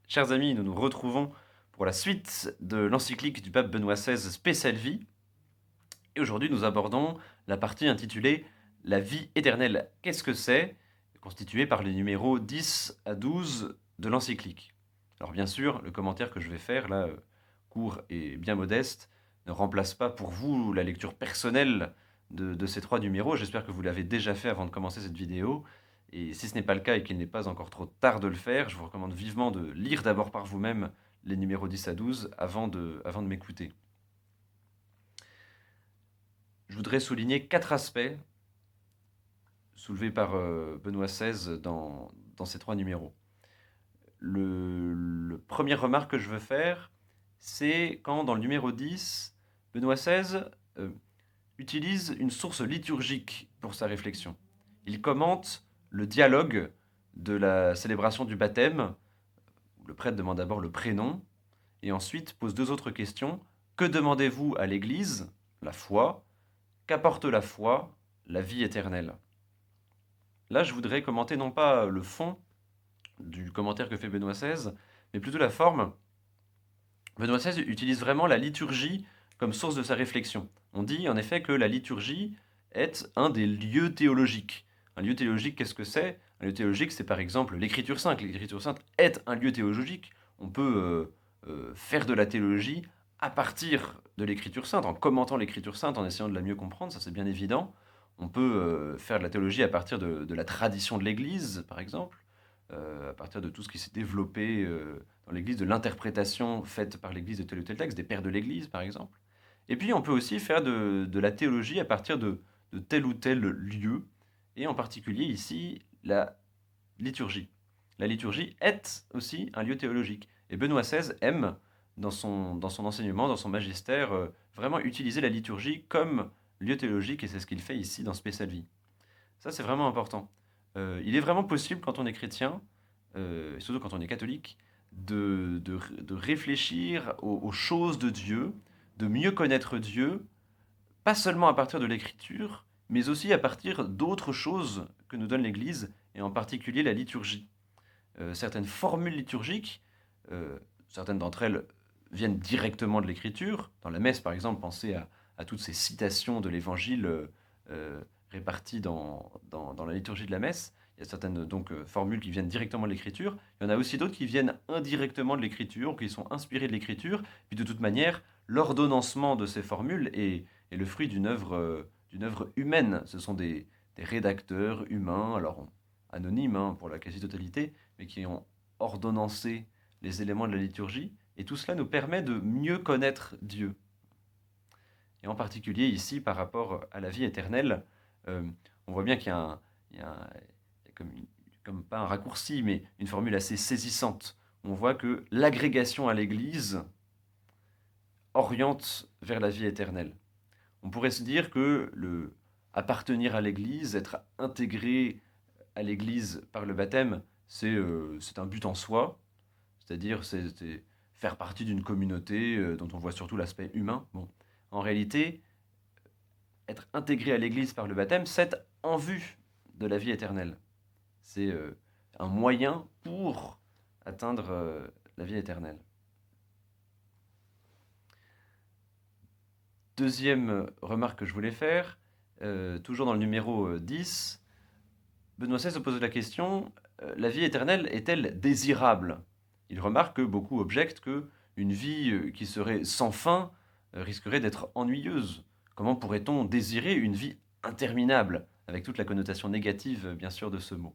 Chers amis, nous nous retrouvons pour la suite de l'encyclique du pape Benoît XVI Spéciale Vie. Et aujourd'hui, nous abordons la partie intitulée La vie éternelle, qu'est-ce que c'est? Constituée par les numéros 10 à 12 de l'encyclique. Alors bien sûr, le commentaire que je vais faire, là, court et bien modeste, ne remplace pas pour vous la lecture personnelle de ces trois numéros. J'espère que vous l'avez déjà fait avant de commencer cette vidéo. Et si ce n'est pas le cas et qu'il n'est pas encore trop tard de le faire, je vous recommande vivement de lire d'abord par vous-même les numéros 10 à 12 avant de m'écouter. Je voudrais souligner quatre aspects soulevés par Benoît XVI dans ces trois numéros. Le première remarque que je veux faire, c'est quand dans le numéro 10, Benoît XVI utilise une source liturgique pour sa réflexion. Il commente le dialogue de la célébration du baptême. Le prêtre demande d'abord le prénom et ensuite pose deux autres questions. Que demandez-vous à l'Église? La foi. Qu'apporte la foi? La vie éternelle. Là, je voudrais commenter non pas le fond du commentaire que fait Benoît XVI, mais plutôt la forme. Benoît XVI utilise vraiment la liturgie comme source de sa réflexion. On dit en effet que la liturgie est un des lieux théologiques. Un lieu théologique, qu'est-ce que c'est? Un lieu théologique, c'est par exemple l'Écriture sainte. L'Écriture sainte est un lieu théologique. On peut faire de la théologie à partir de l'Écriture sainte, en commentant l'Écriture sainte, en essayant de la mieux comprendre, ça c'est bien évident. On peut faire de la théologie à partir de la tradition de l'Église, par exemple, à partir de tout ce qui s'est développé dans l'Église, de l'interprétation faite par l'Église de tel ou tel texte, des pères de l'Église par exemple. Et puis on peut aussi faire de la théologie à partir de tel ou tel lieu, et en particulier ici la liturgie. La liturgie est aussi un lieu théologique. Et Benoît XVI aime, dans son enseignement, dans son magistère, vraiment utiliser la liturgie comme lieu théologique, et c'est ce qu'il fait ici dans Spéciale Vie. Ça, c'est vraiment important. Il est vraiment possible, quand on est chrétien, et surtout quand on est catholique, de réfléchir aux choses de Dieu, de mieux connaître Dieu, pas seulement à partir de l'Écriture, mais aussi à partir d'autres choses que nous donne l'Église, et en particulier la liturgie. Certaines formules liturgiques, euh, certaines d'entre elles viennent directement de l'Écriture. Dans la messe, par exemple, pensez à toutes ces citations de l'Évangile réparties dans la liturgie de la messe. Il y a certaines donc formules qui viennent directement de l'Écriture. Il y en a aussi d'autres qui viennent indirectement de l'Écriture, ou qui sont inspirées de l'Écriture. Puis de toute manière, l'ordonnancement de ces formules est le fruit d'une œuvre humaine. Ce sont des rédacteurs humains, alors anonymes hein, pour la quasi-totalité, mais qui ont ordonnancé les éléments de la liturgie. Et tout cela nous permet de mieux connaître Dieu. Et en particulier ici, par rapport à la vie éternelle, euh, on voit bien qu'il y a, il y a comme pas un raccourci, mais une formule assez saisissante. On voit que l'agrégation à l'Église oriente vers la vie éternelle. On pourrait se dire que appartenir à l'Église, être intégré à l'Église par le baptême, c'est un but en soi, c'est-à-dire c'est faire partie d'une communauté dont on voit surtout l'aspect humain. Bon. En réalité, être intégré à l'Église par le baptême, c'est en vue de la vie éternelle. C'est un moyen pour atteindre la vie éternelle. Deuxième remarque que je voulais faire, toujours dans le numéro 10, Benoît XVI se pose la question, la vie éternelle est-elle désirable? Il remarque que beaucoup objectent que une vie qui serait sans fin risquerait d'être ennuyeuse. Comment pourrait-on désirer une vie interminable, avec toute la connotation négative, bien sûr, de ce mot?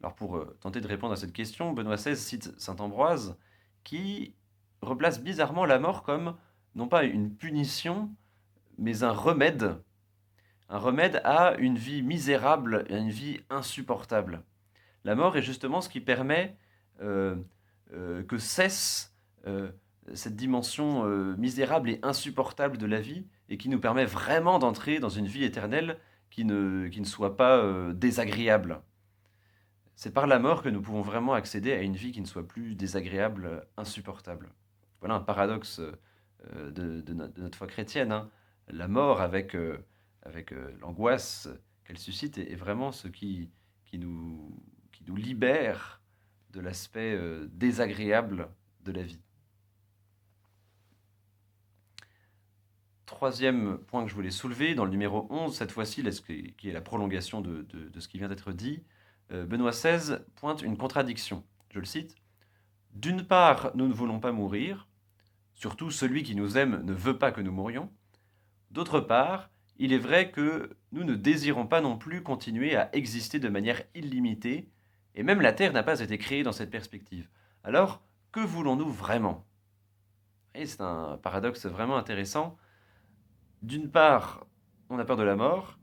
Alors pour tenter de répondre à cette question, Benoît XVI cite saint Ambroise, qui replace bizarrement la mort comme non pas une punition, mais un remède à une vie misérable, à une vie insupportable. La mort est justement ce qui permet euh, que cesse cette dimension misérable et insupportable de la vie et qui nous permet vraiment d'entrer dans une vie éternelle qui ne soit pas désagréable. C'est par la mort que nous pouvons vraiment accéder à une vie qui ne soit plus désagréable, insupportable. Voilà un paradoxe de notre foi chrétienne. Hein. La mort avec l'angoisse qu'elle suscite est vraiment ce qui nous libère de l'aspect désagréable de la vie. Troisième point que je voulais soulever, dans le numéro 11, cette fois-ci, qui est la prolongation de ce qui vient d'être dit, Benoît XVI pointe une contradiction. Je le cite. « D'une part, nous ne voulons pas mourir, surtout celui qui nous aime ne veut pas que nous mourions. D'autre part, il est vrai que nous ne désirons pas non plus continuer à exister de manière illimitée, et même la Terre n'a pas été créée dans cette perspective. Alors, que voulons-nous vraiment ?» Et c'est un paradoxe vraiment intéressant. D'une part, on a peur de la mort,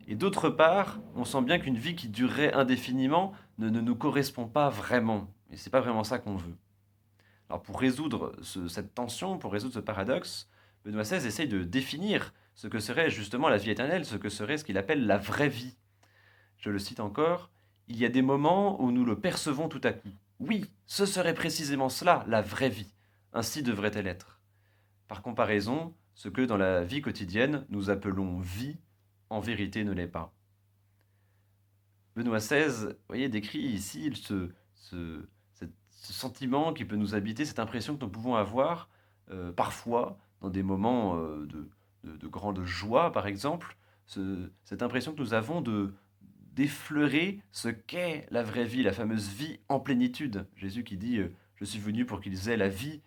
et d'autre part, on sent bien qu'une vie qui durerait indéfiniment ne nous correspond pas vraiment. Et c'est pas vraiment ça qu'on veut. Alors pour résoudre cette tension, pour résoudre ce paradoxe, Benoît XVI essaye de définir ce que serait justement la vie éternelle, ce que serait ce qu'il appelle la vraie vie. Je le cite encore, « Il y a des moments où nous le percevons tout à coup. Oui, ce serait précisément cela, la vraie vie. Ainsi devrait-elle être. Par comparaison, ce que dans la vie quotidienne nous appelons vie, en vérité ne l'est pas. » Benoît XVI, vous voyez, décrit ici ce sentiment qui peut nous habiter, cette impression que nous pouvons avoir parfois dans des moments de grande joie, par exemple, cette impression que nous avons d'effleurer ce qu'est la vraie vie, la fameuse vie en plénitude. Jésus qui dit je suis venu pour qu'ils aient la vie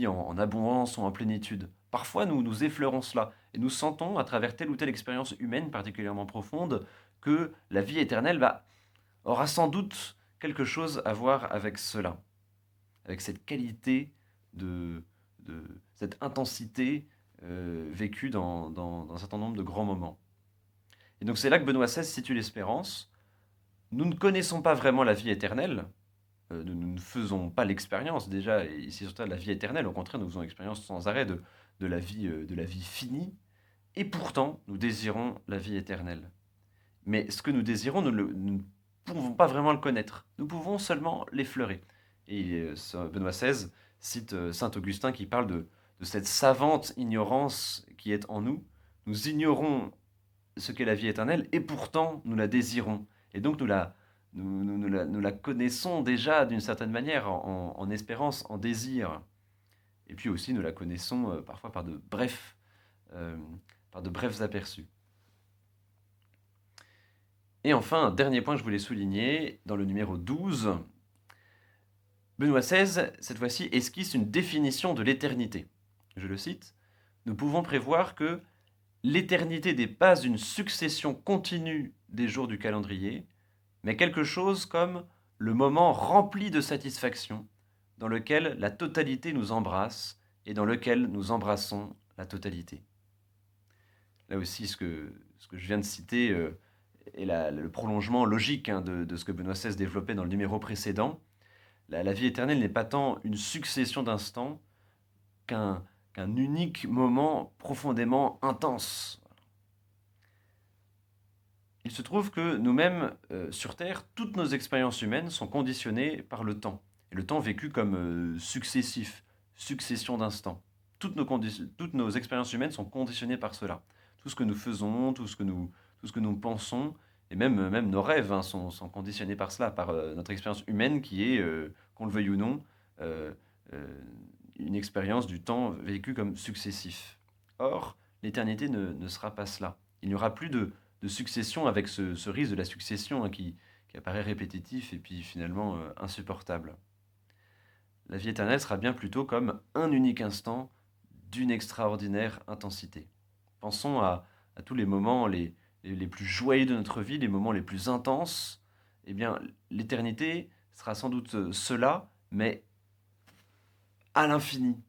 en abondance ou en plénitude. Parfois, nous effleurons cela et nous sentons, à travers telle ou telle expérience humaine particulièrement profonde, que la vie éternelle aura sans doute quelque chose à voir avec cela, avec cette qualité de cette intensité vécue dans un certain nombre de grands moments. Et donc c'est là que Benoît XVI situe l'espérance. Nous ne connaissons pas vraiment la vie éternelle, nous ne faisons pas l'expérience déjà, ici sur Terre, de la vie éternelle, au contraire, nous faisons l'expérience sans arrêt de la vie finie, et pourtant, nous désirons la vie éternelle. Mais ce que nous désirons, nous ne pouvons pas vraiment le connaître, nous pouvons seulement l'effleurer. Et Benoît XVI cite saint Augustin qui parle de cette savante ignorance qui est en nous. Nous ignorons ce qu'est la vie éternelle, et pourtant nous la désirons. Et donc nous la connaissons déjà d'une certaine manière, en espérance, en désir. Et puis aussi nous la connaissons parfois euh, par de brefs aperçus. Et enfin, un dernier point que je voulais souligner, dans le numéro 12, Benoît XVI, cette fois-ci, esquisse une définition de l'éternité. Je le cite, « Nous pouvons prévoir que l'éternité n'est pas une succession continue des jours du calendrier, mais quelque chose comme le moment rempli de satisfaction, dans lequel la totalité nous embrasse et dans lequel nous embrassons la totalité. » Là aussi, ce que je viens de citer est le prolongement logique de ce que Benoît XVI développait dans le numéro précédent. La vie éternelle n'est pas tant une succession d'instants qu'un unique moment profondément intense. Il se trouve que nous-mêmes, sur Terre, toutes nos expériences humaines sont conditionnées par le temps. Et le temps vécu comme successif, succession d'instants. Toutes nos expériences humaines sont conditionnées par cela. Tout ce que nous faisons, tout ce que nous pensons, et même nos rêves sont conditionnés par cela, par notre expérience humaine qui est, qu'on le veuille ou non, euh, euh, une expérience du temps vécu comme successif. Or, l'éternité ne sera pas cela. Il n'y aura plus de succession avec ce risque de la succession qui apparaît répétitif et puis finalement insupportable. La vie éternelle sera bien plutôt comme un unique instant d'une extraordinaire intensité. Pensons à tous les moments les plus joyeux de notre vie, les moments les plus intenses. Eh bien, l'éternité sera sans doute cela, mais à l'infini,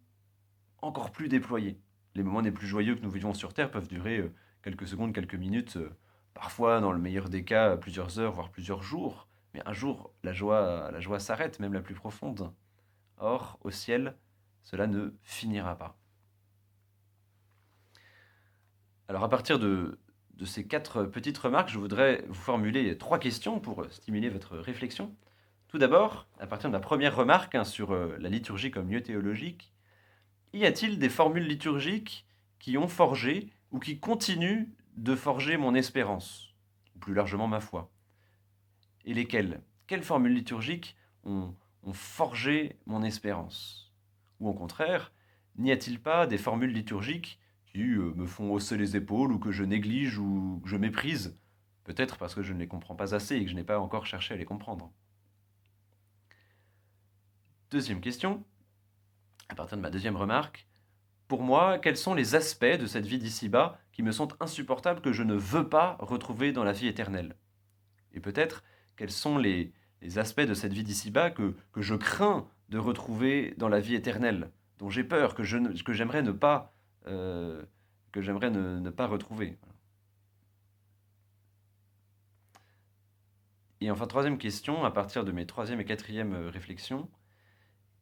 encore plus déployé. Les moments les plus joyeux que nous vivons sur Terre peuvent durer quelques secondes, quelques minutes, parfois, dans le meilleur des cas, plusieurs heures, voire plusieurs jours. Mais un jour, la joie s'arrête, même la plus profonde. Or, au ciel, cela ne finira pas. Alors, à partir de ces 4 petites remarques, je voudrais vous formuler 3 questions pour stimuler votre réflexion. Tout d'abord, à partir de la première remarque sur la liturgie comme lieu théologique, y a-t-il des formules liturgiques qui ont forgé ou qui continuent de forger mon espérance, ou plus largement ma foi? Et lesquelles? Quelles formules liturgiques ont ont forgé mon espérance? Ou au contraire, n'y a-t-il pas des formules liturgiques qui me font hausser les épaules ou que je néglige ou que je méprise? Peut-être parce que je ne les comprends pas assez et que je n'ai pas encore cherché à les comprendre. Deuxième question, à partir de ma deuxième remarque, pour moi, quels sont les aspects de cette vie d'ici-bas qui me sont insupportables, que je ne veux pas retrouver dans la vie éternelle? Et peut-être, quels sont les aspects de cette vie d'ici-bas que je crains de retrouver dans la vie éternelle, dont j'ai peur, que j'aimerais ne pas, euh, que j'aimerais ne pas retrouver. Et enfin, troisième question, à partir de mes troisième et quatrième réflexions,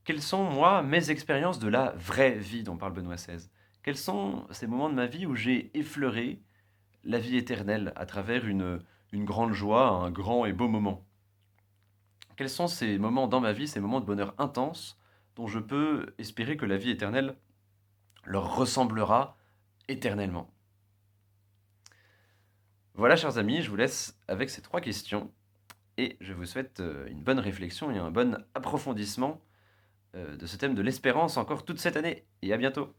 quelles sont, moi, mes expériences de la vraie vie dont parle Benoît XVI? Quels sont ces moments de ma vie où j'ai effleuré la vie éternelle à travers une grande joie, un grand et beau moment? Quels sont ces moments dans ma vie, ces moments de bonheur intense, dont je peux espérer que la vie éternelle leur ressemblera éternellement? Voilà, chers amis, je vous laisse avec ces trois questions et je vous souhaite une bonne réflexion et un bon approfondissement de ce thème de l'espérance encore toute cette année. Et à bientôt!